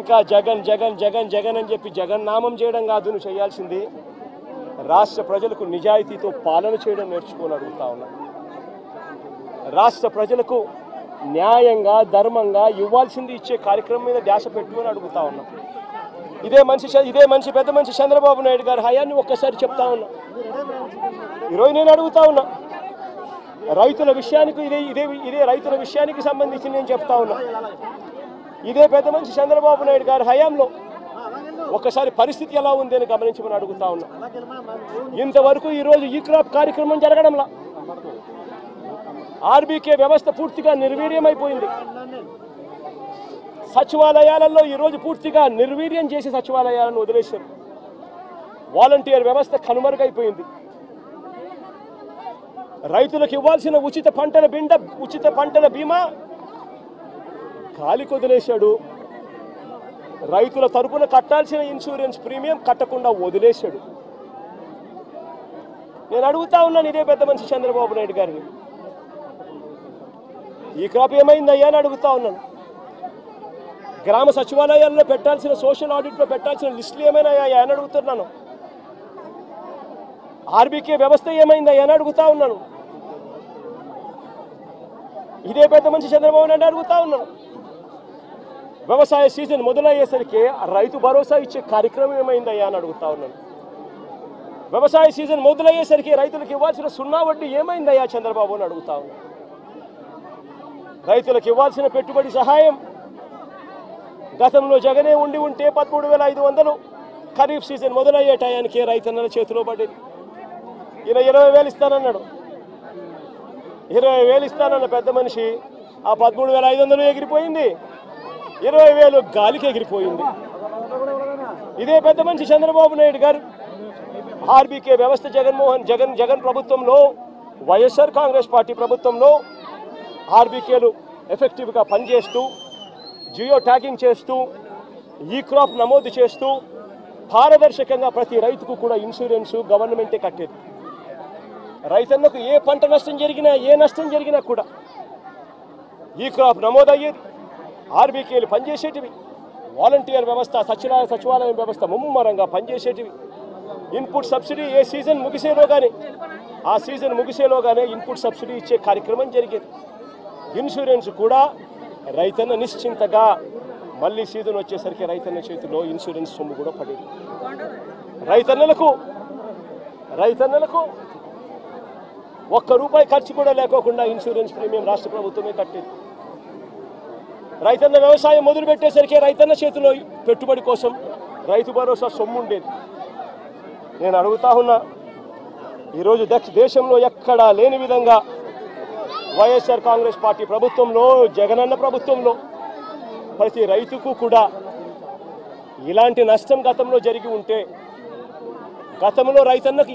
ఇంకా జగన్ జగన్ జగన్ జగన్ అని చెప్పి జగన్ నామం చేయడం కాదు నువ్వు చేయాల్సింది రాష్ట్ర ప్రజలకు నిజాయితీతో పాలన చేయడం నేర్చుకొని అడుగుతా ఉన్నా రాష్ట్ర ప్రజలకు న్యాయంగా ధర్మంగా ఇవ్వాల్సింది ఇచ్చే కార్యక్రమం మీద ధ్యాస పెట్టుకొని అడుగుతా ఉన్నా ఇదే మనిషి పెద్ద మనిషి చంద్రబాబు నాయుడు గారి హయాన్ని ఒక్కసారి చెప్తా ఉన్నా ఈరోజు నేను అడుగుతా ఉన్నా రైతుల విషయానికి ఇదే రైతుల విషయానికి సంబంధించి నేను చెప్తా ఉన్నా ఇదే పెద్ద మనిషి చంద్రబాబు నాయుడు గారి హయాంలో ఒకసారి పరిస్థితి ఎలా ఉంది అని గమనించమని అడుగుతా ఉన్నా ఇంతవరకు ఈరోజు ఈ క్రాప్ కార్యక్రమం జరగడంలా ఆర్బీకే వ్యవస్థ పూర్తిగా నిర్వీర్యమైపోయింది సచివాలయాలలో ఈరోజు పూర్తిగా నిర్వీర్యం చేసి సచివాలయాలను వదిలేశారు వాలంటీర్ వ్యవస్థ కనుమరుగైపోయింది రైతులకు ఇవ్వాల్సిన ఉచిత పంటల బీమా గాలికి వదిలేశాడు రైతుల తరపున కట్టాల్సిన ఇన్సూరెన్స్ ప్రీమియం కట్టకుండా వదిలేశాడు నేను అడుగుతా ఉన్నాను ఇదే పెద్ద మనిషి చంద్రబాబు నాయుడు గారిని ఈ క్రాప్ ఏమైందయ్యా అని అడుగుతా ఉన్నాను గ్రామ సచివాలయాల్లో పెట్టాల్సిన సోషల్ ఆడిట్లో పెట్టాల్సిన లిస్టులు ఏమైనాయా అని అడుగుతున్నాను ఆర్బీకే వ్యవస్థ ఏమైందయ్యా అని అడుగుతా ఉన్నాను ఇదే పెద్ద మనిషి చంద్రబాబు నాయుడు అడుగుతా ఉన్నాను వ్యవసాయ సీజన్ మొదలయ్యేసరికి రైతు భరోసా ఇచ్చే కార్యక్రమం ఏమైందయ్యా అని అడుగుతా ఉన్నాను వ్యవసాయ సీజన్ మొదలయ్యేసరికి రైతులకు ఇవ్వాల్సిన 0 వడ్డీ ఏమైందయ్యా చంద్రబాబు అని అడుగుతా ఉన్నాను రైతులకు ఇవ్వాల్సిన పెట్టుబడి సహాయం గతంలో జగనే ఉంటే 13,500 ఖరీఫ్ సీజన్ మొదలయ్యే టయానికి రైతన్నల చేతిలో పడేది ఈయన 20,000 ఇస్తానన్నాడు 20,000 ఇస్తానన్న పెద్ద మనిషి ఆ 13,500 ఎగిరిపోయింది 20,000 గాలికి ఎగిరిపోయింది ఇదే పెద్ద మనిషి చంద్రబాబు నాయుడు గారు ఆర్బీకే వ్యవస్థ జగన్ ప్రభుత్వంలో వైఎస్ఆర్ కాంగ్రెస్ పార్టీ ప్రభుత్వంలో ఆర్బీకేలు ఎఫెక్టివ్గా పనిచేస్తూ జియో ట్యాగింగ్ చేస్తూ ఈ క్రాప్ నమోదు చేస్తూ పారదర్శకంగా ప్రతి రైతుకు కూడా ఇన్సూరెన్స్ గవర్నమెంటే కట్టేది రైతన్నకు ఏ పంట నష్టం జరిగినా ఏ నష్టం జరిగినా కూడా ఈ క్రాప్ నమోదయ్యేది ఆర్బీకేలు పనిచేసేటివి వాలంటీర్ వ్యవస్థ సచివాలయం వ్యవస్థ ముమ్మరంగా పనిచేసేటివి ఇన్పుట్ సబ్సిడీ ఏ సీజన్ ముగిసేలోగానే ఇన్పుట్ సబ్సిడీ ఇచ్చే కార్యక్రమం జరిగేది ఇన్సూరెన్స్ కూడా రైతన్న నిశ్చింతగా మళ్ళీ సీజన్ వచ్చేసరికి రైతన్న చేతిలో ఇన్సూరెన్స్ సొమ్ము కూడా పడేది రైతన్నలకు ₹1 ఖర్చు కూడా లేకోకుండా ఇన్సూరెన్స్ ప్రీమియం రాష్ట్ర ప్రభుత్వమే కట్టేది రైతన్న వ్యవసాయం మొదలు పెట్టేసరికి రైతన్న చేతిలో పెట్టుబడి కోసం రైతు భరోసా సొమ్ము ఉండేది నేను అడుగుతా ఉన్నా ఈరోజు దేశంలో ఎక్కడా లేని విధంగా వైఎస్ఆర్ కాంగ్రెస్ పార్టీ ప్రభుత్వంలో జగనన్న ప్రభుత్వంలో ప్రతి రైతుకు కూడా ఇలాంటి నష్టం గతంలో జరిగి ఉంటే గతంలో రైతన్నకు